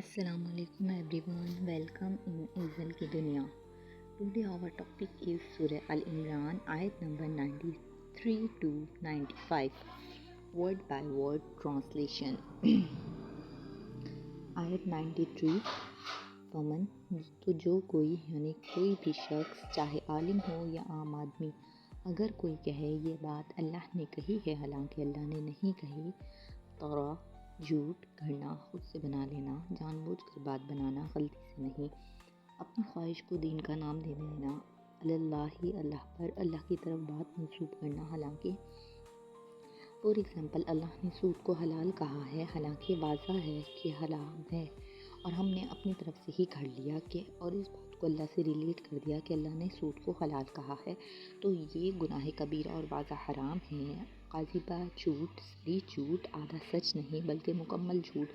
Assalamu alaikum everyone, welcome in Izal ki Dunya. Today our topic is Surah Al-Imran, ayat number 93 to 95, word by word translation. ayat 93, फमन तो जो कोई यानी कोई भी शख्स चाहे आलिम हो या आम आदमी अगर कोई कहे ये बात अल्लाह ने कही है हालांकि अल्लाह ने नहीं कही, तोरा झूठ गढ़ना, खुद से बना लेना, जानबूझकर बात बनाना, गलती से नहीं, अपनी ख्वाहिश को दीन का नाम दे देना, अल्लाह अल्लाह पर अल्लाह की तरफ बात मंसूब करना, हालांकि फॉर एग्ज़ाम्पल अल्लाह ने सूद को हलाल कहा है हालांकि वाज़ा है कि हराम है और हमने अपनी तरफ से ही कर लिया कि और इस बात को अल्लाह से रिलेट कर दिया कि अल्लाह ने सूद को हलाल कहा है, तो ये गुनाह कबीरा और वाज़ा हराम है। काज़िबा झूठ, सही झूठ, आधा सच नहीं बल्कि मुकम्मल झूठ,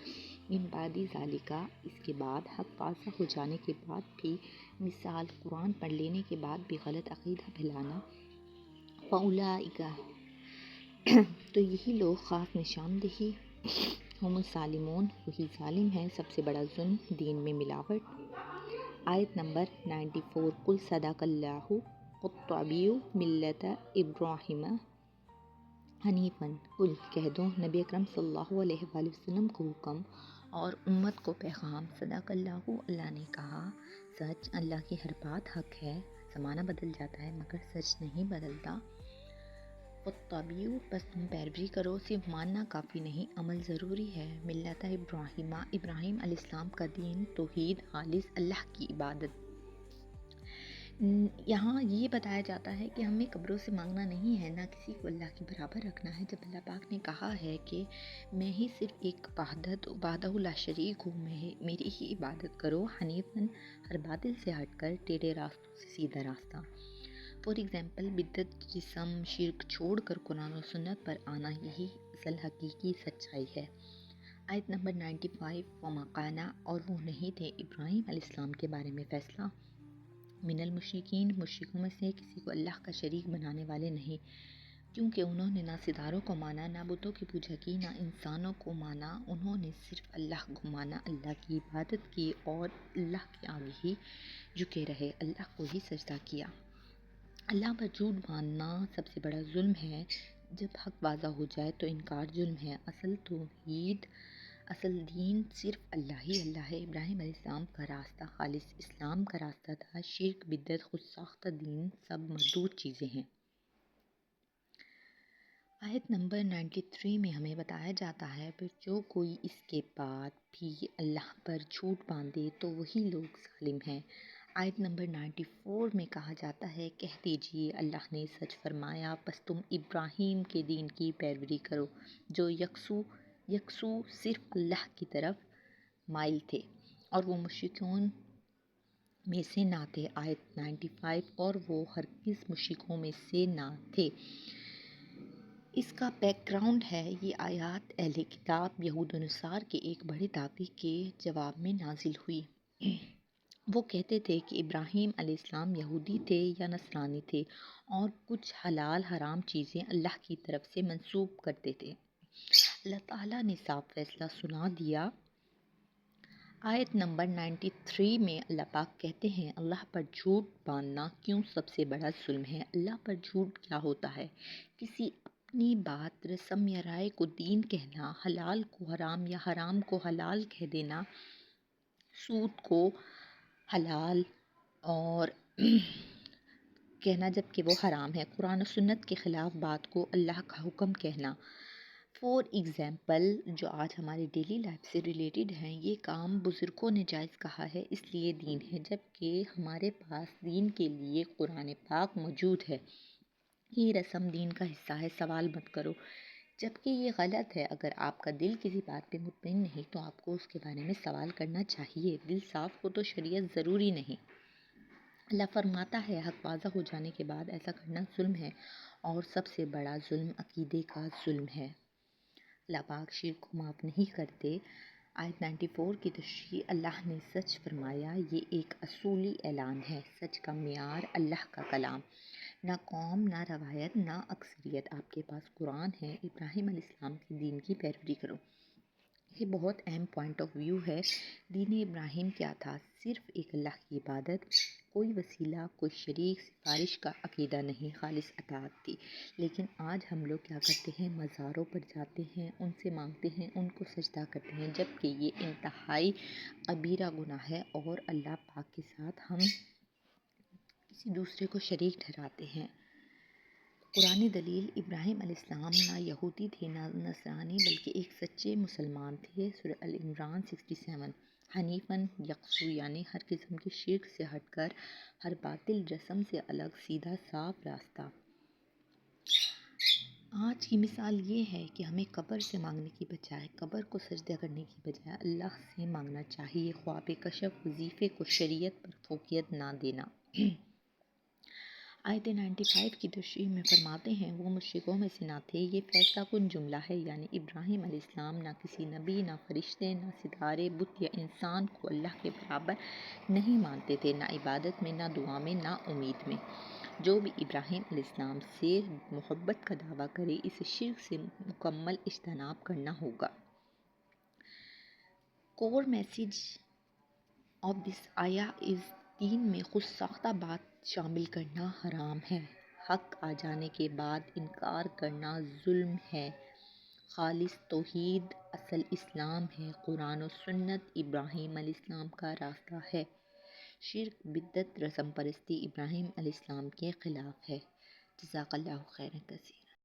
मिन बादी ज़ालिका इसके बाद, हक़ वाज़ा हो जाने के बाद भी, मिसाल कुरान पढ़ लेने के बाद भी गलत अक़ीदा फैलाना, फ़उलाइका तो यही लोग ख़ास निशानदेही हम सालिमून वही जालिम है, सबसे बड़ा जुल्म दीन में मिलावट। आयत नंबर 94, कुल सदाकल्लाहु क़ुत्तबियु मिल्लत इब्राहिम हनीफ़न, कुल कह दो नबी अकरम सल्लल्लाहु अलैहि वसल्लम को हुक्म और उम्मत को पैगाम, सदाकल्लाहु अल्लाह ने कहा, सच अल्लाह की हर बात हक़ है, ज़माना बदल जाता है मगर सच नहीं बदलता। फ़त्तबियु बस तुम पैरवी करो, सिर्फ मानना काफ़ी नहीं, अमल ज़रूरी है। मिल्लत इब्राहिमा इब्राहिम अलैहिस्सलाम का दीन तौहीद खालिस अल्लाह की इबादत। यहाँ ये बताया जाता है कि हमें कब्रों से मांगना नहीं है, ना किसी को अल्लाह के बराबर रखना है। जब अल्लाह पाक ने कहा है कि मैं ही सिर्फ एक वाहदहु ला शरीक हूँ, मेरी ही इबादत करो, हनीफन हर बातिल से हटकर टेढ़े रास्तों से सीधा रास्ता। फॉर एग्ज़ाम्पल बिद्दत जिस्म शिरक छोड़ कर कुरान और सुन्नत पर आना, यही असल हकीकी सच्चाई है। आयत नंबर 95, वमाकाना और वो नहीं थे इब्राहिम अलैहिस्सलाम के बारे में फ़ैसला, मिनल मुशरिकीन मुशरिकों में से किसी को अल्लाह का शरीक बनाने वाले नहीं, क्योंकि उन्होंने ना सितारों को माना, ना बुतों की पूजा की, ना इंसानों को माना, उन्होंने सिर्फ अल्लाह को माना, अल्लाह की इबादत की और अल्लाह के आगे ही झुके रहे, अल्लाह को ही सजदा किया। अल्लाह पर झूठ बांधना सबसे बड़ा जुल्म है। जब हक़ वाज़ा हो जाए तो इनकार जुल्म है। असल दीन सिर्फ अल्लाह ही अल्लाह है। इब्राहिम अलैहिस्सलाम का रास्ता खालिस इस्लाम का रास्ता था। शिर्क, बिद्दत, खुद साख्ता दीन सब मरदूद चीज़ें हैं। आयत नंबर 93 में हमें बताया जाता है फिर जो कोई इसके बाद भी अल्लाह पर झूठ बांधे तो वही लोग जालिम हैं। आयत नंबर 94 में कहा जाता है, कह दीजिए अल्लाह ने सच फरमाया, बस तुम इब्राहीम के दीन की पैरवी करो जो यकसू सिर्फ अल्लाह की तरफ माइल थे और वो मुश्रिकों में से ना थे। आयत 95, और वो हरगिज़ मुश्रिकों में से ना थे। इसका बैकग्राउंड है, ये आयत अहले किताब यहूद अनुसार के एक बड़े दावे के जवाब में नाजिल हुई। वो कहते थे कि इब्राहीम अलैहिस्सलाम यहूदी थे या नसरानी थे और कुछ हलाल हराम चीज़ें अल्लाह की तरफ से मंसूब करते थे। अल्लाह ताला ने साफ फैसला सुना दिया। आयत नंबर 93 में अल्लाह पाक कहते हैं, अल्लाह पर झूठ बांधना क्यों सबसे बड़ा जुल्म है। अल्लाह पर झूठ क्या होता है? किसी अपनी बात, रस्म या राय को दीन कहना, हलाल को हराम या हराम को हलाल कह देना, सूद को हलाल और कहना जबकि वो हराम है, कुरान और सुन्नत के ख़िलाफ़ बात को अल्लाह का हुक्म कहना। फॉर एग्ज़ाम्पल जो आज हमारी डेली लाइफ से रिलेटेड हैं, ये काम बुज़ुर्गों ने जायज़ कहा है इसलिए दीन है, जबकि हमारे पास दीन के लिए कुरान पाक मौजूद है। ये रस्म दीन का हिस्सा है, सवाल मत करो, जबकि ये गलत है। अगर आपका दिल किसी बात पे मुतमईन नहीं तो आपको उसके बारे में सवाल करना चाहिए। दिल साफ़ हो तो शरीयत ज़रूरी नहीं। अल्लाह फरमाता है, हक़ वाज़ा हो जाने के बाद ऐसा करना जुल्म है और सबसे बड़ा जुल्म अक़ीदे का जुल्म है। अल्लाह पाक शिर्क को माफ़ नहीं करते। आयत 94 की तशरीह, अल्लाह ने सच फरमाया, ये एक असूली ऐलान है, सच का मियार अल्लाह का कलाम, ना कौम, ना रवायत, ना अक्सरियत। आपके पास कुरान है, इब्राहीम अलैहिस्सलाम के दीन की पैरवी करो। یہ بہت اہم پوائنٹ آف ویو ہے۔ دین ابراہیم کیا تھا؟ صرف ایک اللہ کی عبادت، کوئی وسیلہ، کوئی شریک، سفارش کا عقیدہ نہیں، خالص اطاعت تھی۔ لیکن آج ہم لوگ کیا کرتے ہیں؟ مزاروں پر جاتے ہیں، ان سے مانگتے ہیں، ان کو سجدہ کرتے ہیں، جبکہ یہ انتہائی کبیرہ گناہ ہے اور اللہ پاک کے ساتھ ہم کسی دوسرے کو شریک ٹھہراتے ہیں۔ قرآن دلیل: ابراہیم علیہ السلام نہ یہودی تھے نہ نصرانی، بلکہ ایک سچے مسلمان تھے۔ سورہ ال عمران 67۔ حنیفاً یکسو، یعنی ہر قسم کے شرک سے ہٹ کر، ہر باطل رسم سے الگ، سیدھا صاف راستہ۔ آج کی مثال یہ ہے کہ ہمیں قبر سے مانگنے کی بجائے، قبر کو سجدہ کرنے کی بجائے اللہ سے مانگنا چاہیے۔ خواب کشف وظیفے کو شریعت پر فوقیت نہ دینا۔ آیت 95 کی تشریح میں فرماتے ہیں، وہ مشرکوں میں سے نہ تھے۔ یہ فیصلہ کن جملہ ہے، یعنی ابراہیم علیہ السلام نہ کسی نبی، نہ فرشتے، نہ ستارے، بت یا انسان کو اللہ کے برابر نہیں مانتے تھے، نہ عبادت میں، نہ دعا میں، نہ امید میں۔ جو بھی ابراہیم علیہ السلام سے محبت کا دعویٰ کرے، اسے شرک سے مکمل اجتناب کرنا ہوگا۔ کور میسیج آف دس آیا از: دین میں خود ساختہ بات شامل کرنا حرام ہے۔ حق آ جانے کے بعد انکار کرنا ظلم ہے۔ خالص توحید اصل اسلام ہے۔ قرآن و سنت ابراہیم علیہ السلام کا راستہ ہے۔ شرک، بدعت، رسم پرستی ابراہیم علیہ السلام کے خلاف ہے۔ جزاک اللہ خیرا کثیر۔